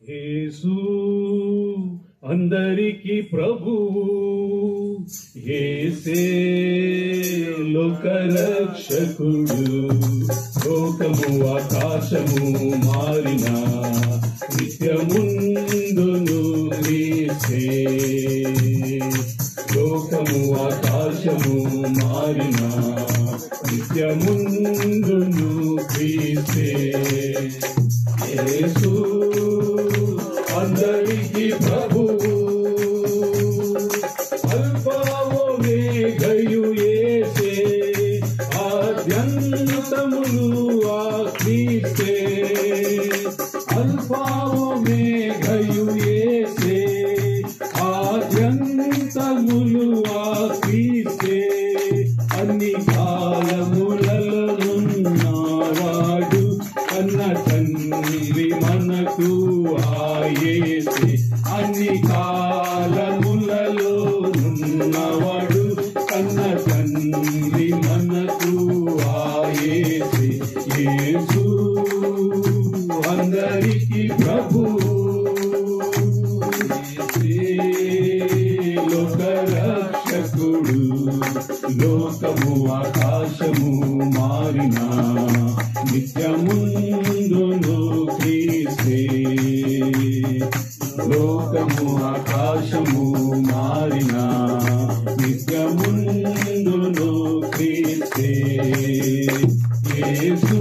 యేసు అందరికి ప్రభువు, యేసే లోకరక్షకుడు. లోకము ఆకాశము మారిన నిత్యముందును క్రీస్తే. లోకము ఆకాశము మారిన నిత్యముందును క్రీస్తే. యేసు అందరికి ప్రభువు, అల్ఫా ఒమేగయు యేసే, ఆద్యంతమును ఆ క్రీస్తే. అల్ఫా ఒమేగయు యేసే, ఆద్యంతములు ఆ క్రీస్తే. అన్ని కాలములలో ఉన్నవాడు కన్న తండ్రి మనకు యేసే. అన్ని కాలములలో ఉన్నవాడు కన్న తండ్రి మనకు యేసే. యేసు అందరికి ప్రభువు, లోకరక్షకుడు. లోకము ఆకాశము మారిన నిత్యముందును క్రీస్తే. లోకము ఆకాశము మారిన నిత్యముందును క్రీస్తే. యేసు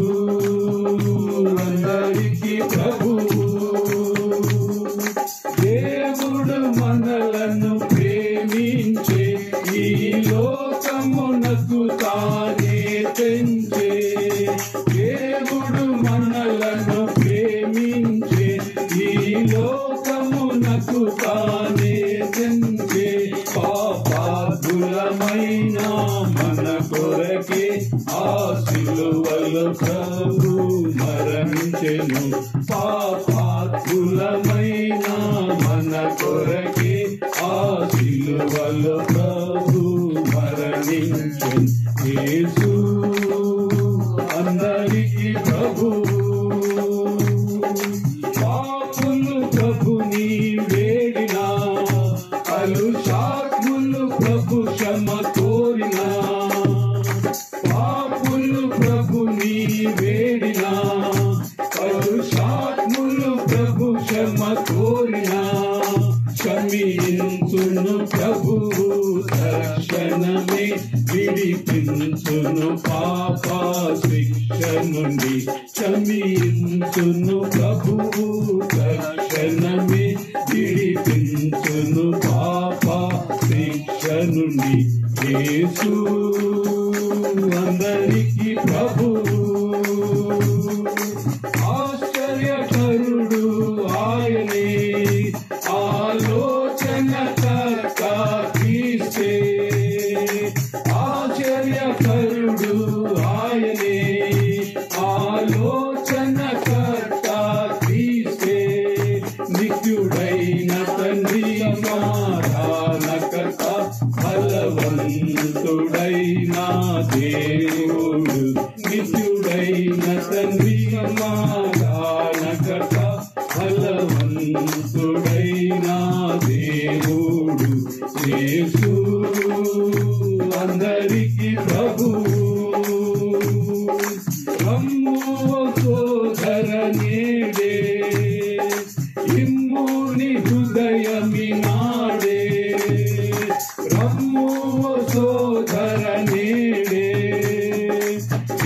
అందరికి ప్రభువు, దేవుడు మనలను ప్రేమించే, ఈ లోకమునకు తానే పెంచే. దేవుడు మనలను ప్రేమించే, ఈ లోకమునకు తానే పెంచే. పాపాత్ములమైన మన కొరకే ఆ సిలువలో ప్రభు మరణించెను. పాపాత్ములమైన మన కొరకే ఆ సిలువలో ప్రభు మరణించెను. యేసు అందరికి ప్రభువు, పాపులు ప్రభుని వేడినా, కలుషాత్ములు ప్రభు క్షమ కోరినా. పాపులు ప్రభుని వేడినా, కలుషాత్ములు ప్రభు క్షమ కోరినా. క్షమించును ప్రభువు తక్షణమే, విడిపించును పాప శిక్ష నుండి. క్షమించును ప్రభువు తక్షణమే, విడిపించును పాప శిక్ష నుండి. యేసు అందరికి ప్రభువు, ఆశ్చర్యకరుడు ఆయనే, ఆలోచనకర్త క్రీస్తే. ఆశ్చర్యకరుడు ఆయనే, ఆలోచనకర్త క్రీస్తే. నిత్యుడైన తండ్రి సమాధానకర్త, బలవంతుడైన దేవుడు. నిత్యుడైన తండ్రి సమాధానకర్త, బలవంతుడైన దేవుడు. యేసు అందరికి ప్రభువు, రమ్ము సోదర నేడే, ఇమ్ముని హృదయమినాడే. రమ్ము సోదర నేడే,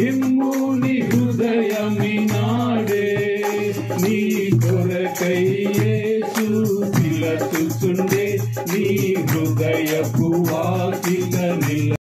ఇమ్ముని హృదయమినాడే. నీ కొరకై యేసు పిలచుచుండే, నీ హృదయపు